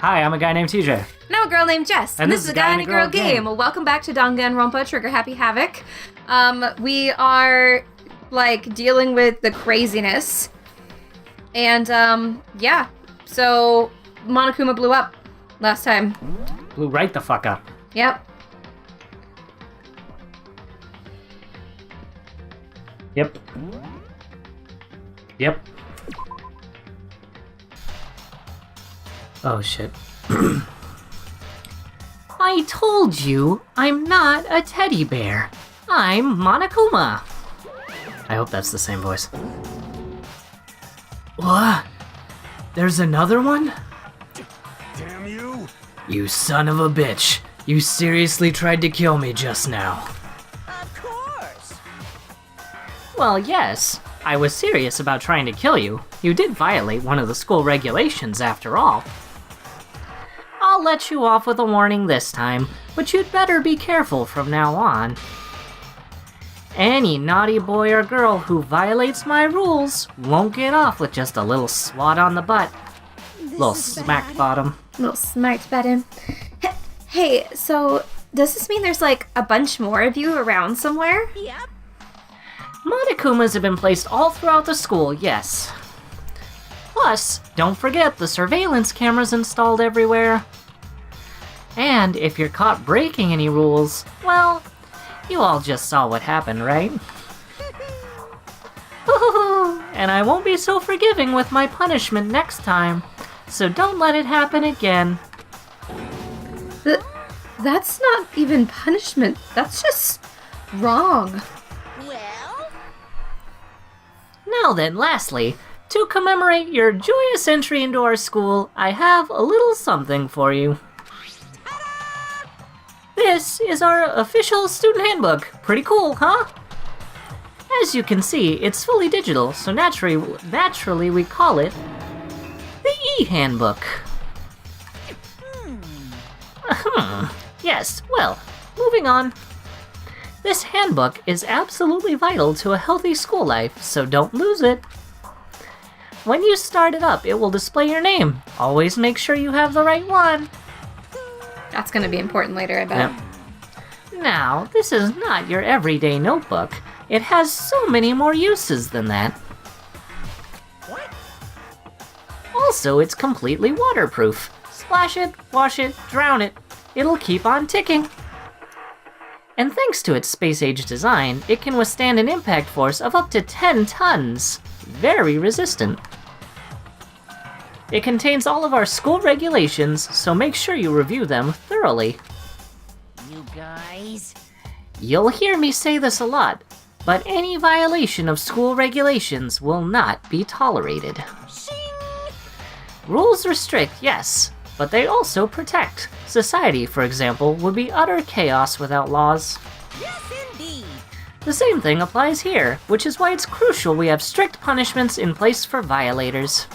Hi, I'm a guy named TJ. And I'm a girl named Jess. And this is a guy and a girl game. Welcome back to Danganronpa Trigger Happy Havoc. We are, dealing with the craziness. And, so Monokuma blew up last time. Blew right the fuck up. Yep. Yep. Oh, shit. I told you, I'm not a teddy bear. I'm Monokuma. I hope that's the same voice. What? There's another one? Damn you! You son of a bitch. You seriously tried to kill me just now. Of course! Well, yes. I was serious about trying to kill you. You did violate one of the school regulations after all. I'll let you off with a warning this time, but you'd better be careful from now on. Any naughty boy or girl who violates my rules won't get off with just a little swat on the butt. Little smack bottom. Little smacked button. Hey, so does this mean there's a bunch more of you around somewhere? Yep. Monokumas have been placed all throughout the school, yes. Plus, don't forget the surveillance cameras installed everywhere. And if you're caught breaking any rules, well, you all just saw what happened, right? And I won't be so forgiving with my punishment next time, so don't let it happen again. That's not even punishment. That's just wrong. Well? Now then, lastly, to commemorate your joyous entry into our school, I have a little something for you. This is our official student handbook. Pretty cool, huh? As you can see, it's fully digital, so naturally we call it the e-handbook. Yes, well, moving on. This handbook is absolutely vital to a healthy school life, so don't lose it. When you start it up, it will display your name. Always make sure you have the right one. That's gonna be important later, I bet. Yep. Now, this is not your everyday notebook. It has so many more uses than that. What? Also, it's completely waterproof. Splash it, wash it, drown it. It'll keep on ticking. And thanks to its space-age design, it can withstand an impact force of up to 10 tons. Very resistant. It contains all of our school regulations, so make sure you review them thoroughly. You guys? You'll hear me say this a lot, but any violation of school regulations will not be tolerated. Shing! Rules restrict, yes, but they also protect. Society, for example, would be utter chaos without laws. Yes, indeed! The same thing applies here, which is why it's crucial we have strict punishments in place for violators.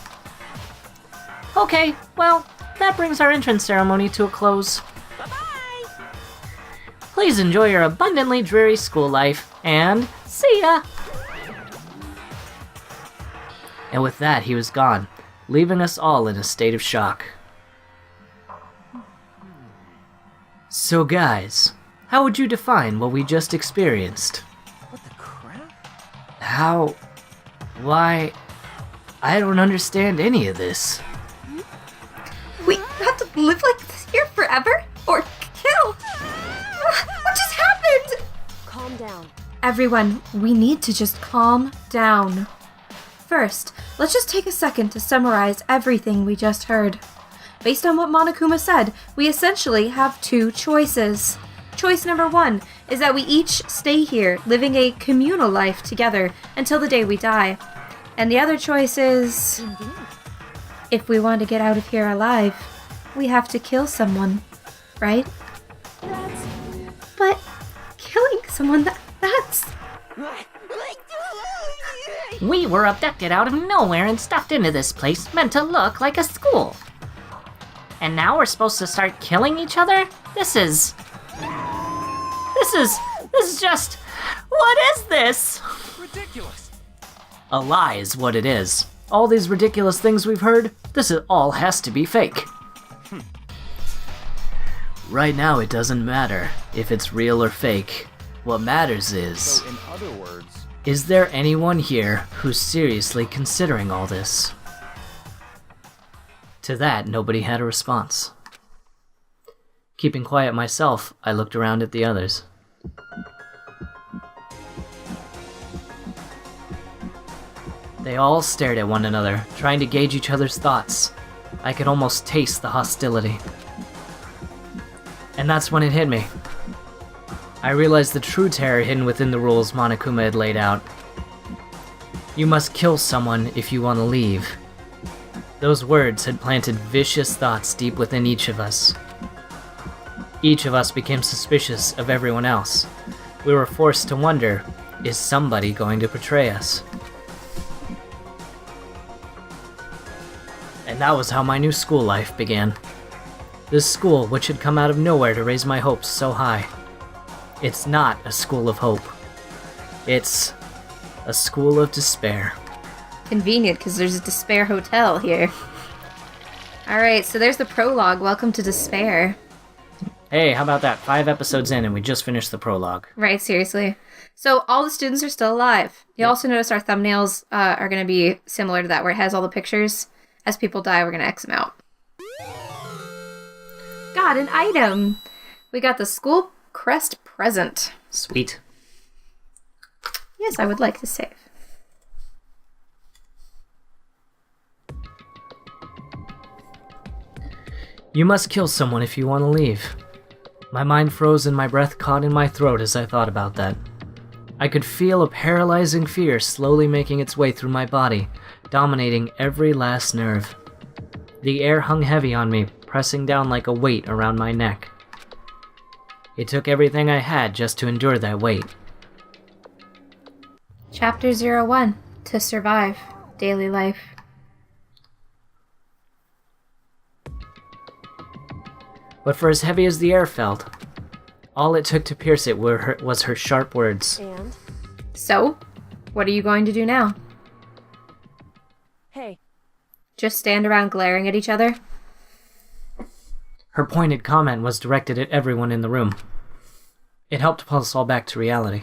Okay, well, that brings our entrance ceremony to a close. Bye-bye! Please enjoy your abundantly dreary school life, and see ya! And with that, he was gone, leaving us all in a state of shock. So guys, how would you define what we just experienced? What the crap? How? Why? I don't understand any of this. We have to live like this here forever? Or kill? What just happened? Calm down. Everyone, we need to just calm down. First, let's just take a second to summarize everything we just heard. Based on what Monokuma said, we essentially have two choices. Choice number one is that we each stay here, living a communal life together until the day we die. And the other choice is... if we want to get out of here alive, we have to kill someone, right? But killing someone, that's... We were abducted out of nowhere and stuffed into this place meant to look like a school. And now we're supposed to start killing each other? This is just... What is this? Ridiculous! A lie is what it is. All these ridiculous things we've heard, all has to be fake. Right now it doesn't matter if it's real or fake. What matters So in other words, is there anyone here who's seriously considering all this? To that, nobody had a response. Keeping quiet myself, I looked around at the others. They all stared at one another, trying to gauge each other's thoughts. I could almost taste the hostility. And that's when it hit me. I realized the true terror hidden within the rules Monokuma had laid out. You must kill someone if you want to leave. Those words had planted vicious thoughts deep within each of us. Each of us became suspicious of everyone else. We were forced to wonder, is somebody going to betray us? And that was how my new school life began. This school, which had come out of nowhere to raise my hopes so high. It's not a school of hope. It's a school of despair. Convenient, because there's a Despair Hotel here. Alright, so there's the prologue. Welcome to Despair. Hey, how about that? 5 episodes in and we just finished the prologue. Right, seriously. So all the students are still alive. You also notice our thumbnails are going to be similar to that, where it has all the pictures. As people die, we're going to X them out. Got an item! We got the school crest present. Sweet. Yes, I would like to save. You must kill someone if you want to leave. My mind froze and my breath caught in my throat as I thought about that. I could feel a paralyzing fear slowly making its way through my body, dominating every last nerve. The air hung heavy on me, pressing down like a weight around my neck. It took everything I had just to endure that weight. Chapter 01. To Survive. Daily Life. But for as heavy as the air felt, all it took to pierce it was her sharp words. And? So, what are you going to do now? Hey. Just stand around glaring at each other? Her pointed comment was directed at everyone in the room. It helped pull us all back to reality.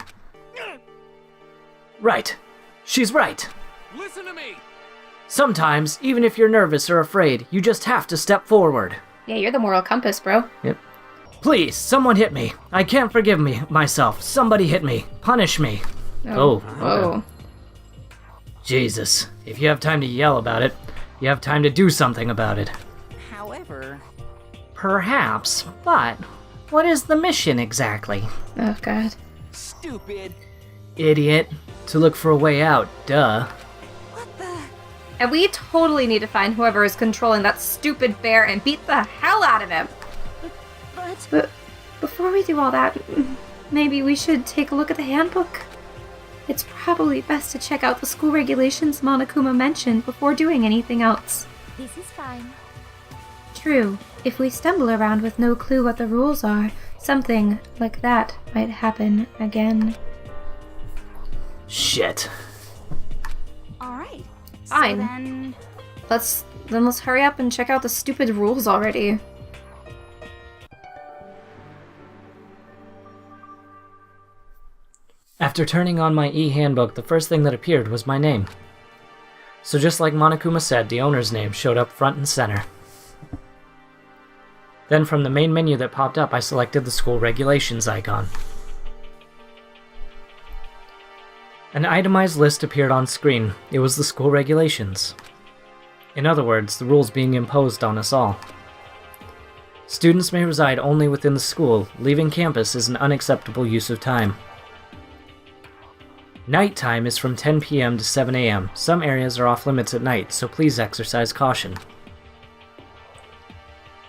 Right. She's right. Listen to me! Sometimes, even if you're nervous or afraid, you just have to step forward. Yeah, you're the moral compass, bro. Yep. Please, someone hit me. I can't forgive myself. Somebody hit me. Punish me. Oh. Whoa. Jesus. If you have time to yell about it, you have time to do something about it. However... Perhaps, but what is the mission exactly? Oh, God. Stupid! Idiot. To look for a way out, duh. What the... And we totally need to find whoever is controlling that stupid bear and beat the hell out of him. But before we do all that, maybe we should take a look at the handbook. It's probably best to check out the school regulations Monokuma mentioned before doing anything else. This is fine. True. If we stumble around with no clue what the rules are, something like that might happen again. Shit. Alright. Fine. So then... Let's hurry up and check out the stupid rules already. After turning on my e-handbook, the first thing that appeared was my name. So just like Monokuma said, the owner's name showed up front and center. Then from the main menu that popped up, I selected the school regulations icon. An itemized list appeared on screen. It was the school regulations. In other words, the rules being imposed on us all. Students may reside only within the school. Leaving campus is an unacceptable use of time. Nighttime is from 10 p.m. to 7 a.m. Some areas are off limits at night, so please exercise caution.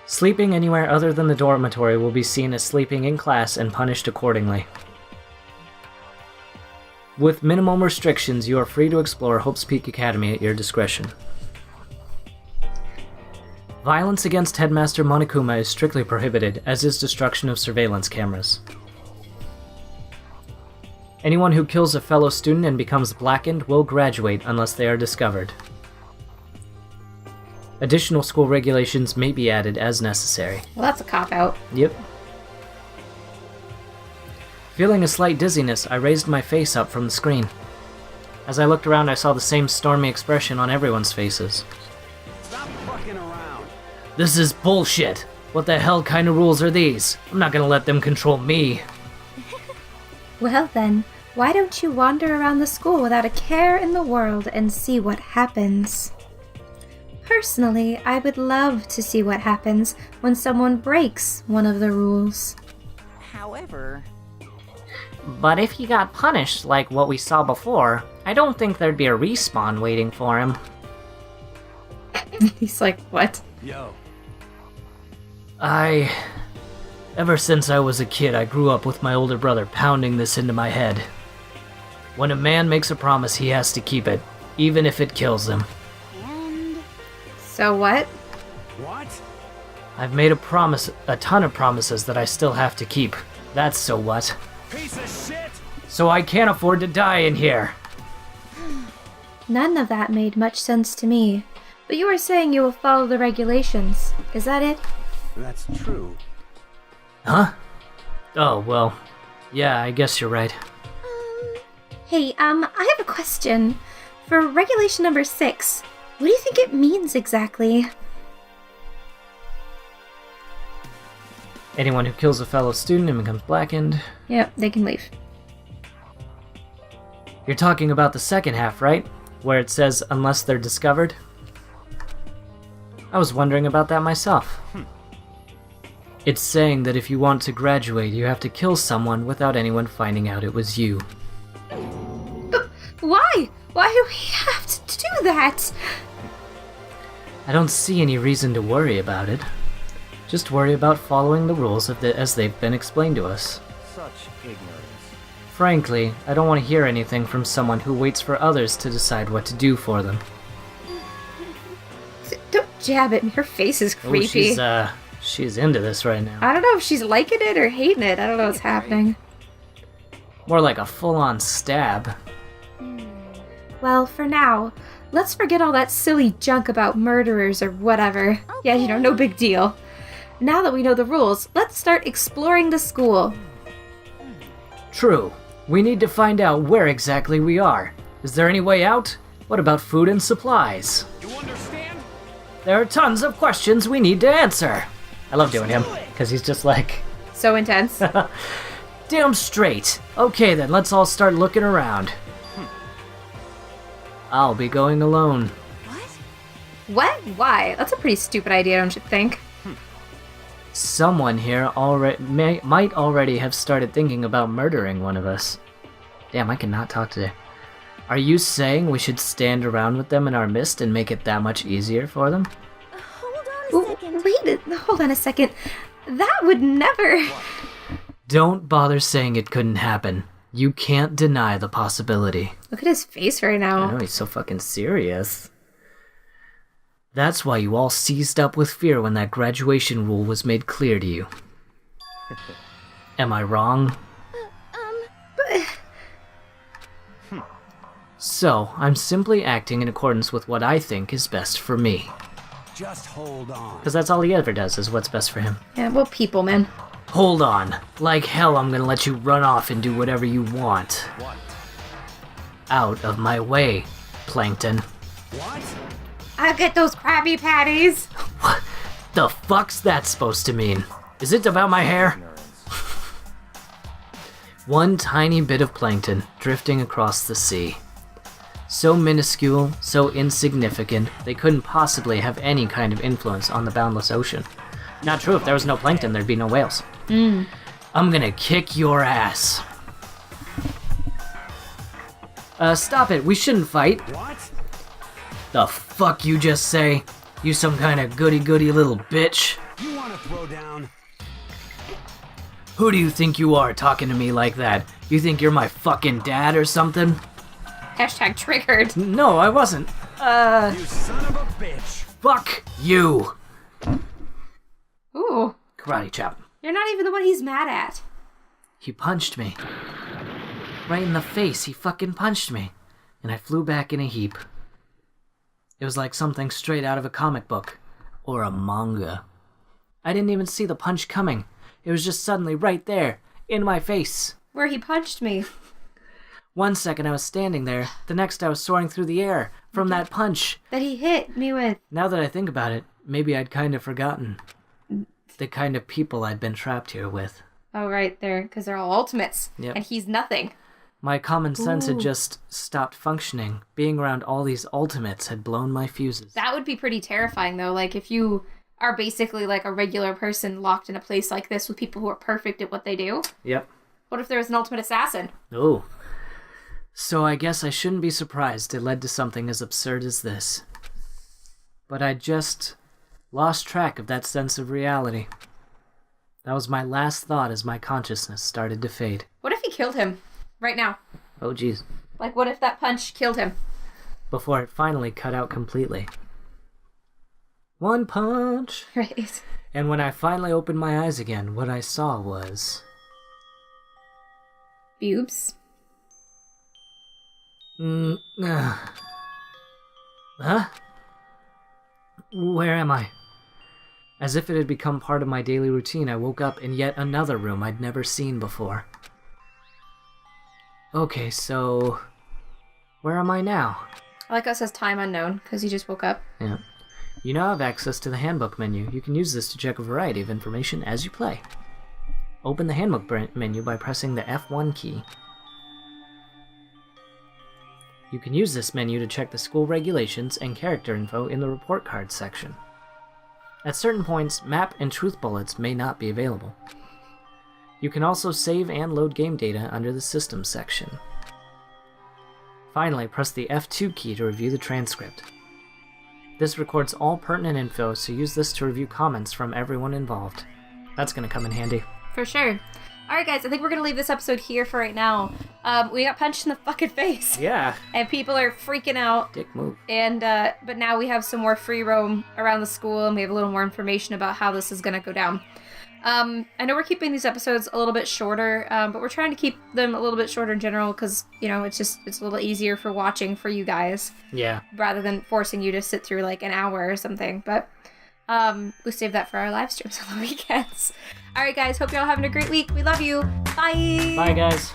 Sleeping anywhere other than the dormitory will be seen as sleeping in class and punished accordingly. With minimum restrictions, you are free to explore Hope's Peak Academy at your discretion. Violence against Headmaster Monokuma is strictly prohibited, as is destruction of surveillance cameras. Anyone who kills a fellow student and becomes blackened will graduate unless they are discovered. Additional school regulations may be added as necessary. Well, that's a cop-out. Yep. Feeling a slight dizziness, I raised my face up from the screen. As I looked around, I saw the same stormy expression on everyone's faces. Stop fucking around. This is bullshit! What the hell kind of rules are these? I'm not gonna let them control me. Well then, why don't you wander around the school without a care in the world and see what happens? Personally, I would love to see what happens when someone breaks one of the rules. However, But if he got punished like what we saw before, I don't think there'd be a respawn waiting for him. He's like, what? Yo. Ever since I was a kid, I grew up with my older brother pounding this into my head. When a man makes a promise, he has to keep it, even if it kills him. and So what? What? I've made a ton of promises that I still have to keep. That's so what. Piece of shit! So I can't afford to die in here. None of that made much sense to me. But you were saying you will follow the regulations. Is that it? That's true. Huh? Oh, well, yeah, I guess you're right. Hey, I have a question. For regulation number 6, what do you think it means exactly? Anyone who kills a fellow student and becomes blackened. Yep, they can leave. You're talking about the second half, right? Where it says, unless they're discovered? I was wondering about that myself. It's saying that if you want to graduate, you have to kill someone without anyone finding out it was you. Why? Why do we have to do that? I don't see any reason to worry about it. Just worry about following the rules as they've been explained to us. Such ignorance. Frankly, I don't want to hear anything from someone who waits for others to decide what to do for them. Don't jab at me. Her face is Oh, creepy. she's into this right now. I don't know if she's liking it or hating it. I don't know what's happening. More like a full-on stab. Well, for now, let's forget all that silly junk about murderers or whatever. Yeah, no big deal. Now that we know the rules, let's start exploring the school. True. We need to find out where exactly we are. Is there any way out? What about food and supplies? You understand? There are tons of questions we need to answer. I love doing him, because he's just like, So intense. damn straight. Okay then, let's all start looking around. I'll be going alone. What? Why? That's a pretty stupid idea, don't you think? Someone here might already have started thinking about murdering one of us. Damn, I cannot talk today. Are you saying we should stand around with them in our midst and make it that much easier for them? hold on a second. Wait, hold on a second. That would never... Don't bother saying it couldn't happen. You can't deny the possibility. Look at his face right I now. know, he's so fucking serious. That's why you all seized up with fear when that graduation rule was made clear to you. Am I wrong? So, I'm simply acting in accordance with what I think is best for me. Just hold on. Because that's all he ever does, is what's best for him. Yeah, well, people, man. Hold on. Like hell, I'm gonna let you run off and do whatever you want. What? Out of my way, Plankton. What? I'll get those Krabby Patties. What the fuck's that supposed to mean? Is it about my hair? Ignorance. One tiny bit of plankton drifting across the sea. So minuscule, so insignificant, they couldn't possibly have any kind of influence on the boundless ocean. Not true, if there was no plankton, there'd be no whales. I'm gonna kick your ass. Stop it, we shouldn't fight. What? The fuck you just say? You some kind of goody-goody little bitch? You want to throw down? Who do you think you are talking to me like that? You think you're my fucking dad or something? Hashtag triggered. No, I wasn't. You son of a bitch. Fuck you! Ooh, Karate chop. you're not even the one he's mad at. He punched me. Right in the face, he fucking punched me. And I flew back in a heap. It was like something straight out of a comic book. Or a manga. I didn't even see the punch coming. It was just suddenly right there, in my face. Where he punched me. 1 second I was standing there, the next I was soaring through the air from that punch. That he hit me with. Now that I think about it, maybe I'd kind of forgotten the kind of people I'd been trapped here with. Oh, right, because they're all ultimates. Yep. And he's nothing. My common sense had Ooh. just stopped functioning. Being around all these ultimates had blown my fuses. That would be pretty terrifying, though. Like, if you are basically like a regular person locked in a place like this with people who are perfect at what they do. Yep. What if there was an ultimate assassin? Oh. So I guess I shouldn't be surprised it led to something as absurd as this. But I just lost track of that sense of reality. That was my last thought as my consciousness started to fade. What if he killed him? Right now. Oh, jeez. Like, what if that punch killed him? Before it finally cut out completely. One punch! Right. And when I finally opened my eyes again, what I saw was... Boobs? Huh? Where am I? As if it had become part of my daily routine, I woke up in yet another room I'd never seen before. Okay, so... where am I now? I like how it says time unknown, because he just woke up. Yeah. You now have access to the handbook menu. You can use this to check a variety of information as you play. Open the handbook menu by pressing the F1 key. You can use this menu to check the school regulations and character info in the report cards section. At certain points, map and truth bullets may not be available. You can also save and load game data under the Systems section. Finally, press the F2 key to review the transcript. This records all pertinent info, so use this to review comments from everyone involved. That's gonna come in handy. For sure. Alright guys, I think we're gonna leave this episode here for right now. We got punched in the fucking face. Yeah. And people are freaking out. Dick move. And, but now we have some more free roam around the school, and we have a little more information about how this is gonna go down. I know we're keeping these episodes a little bit shorter, but we're trying to keep them a little bit shorter in general because, you know, it's a little easier for watching for you guys. Yeah. Rather than forcing you to sit through like an hour or something. But we save that for our live streams on the weekends. Alright guys, hope you're all having a great week. We love you. Bye! Bye guys.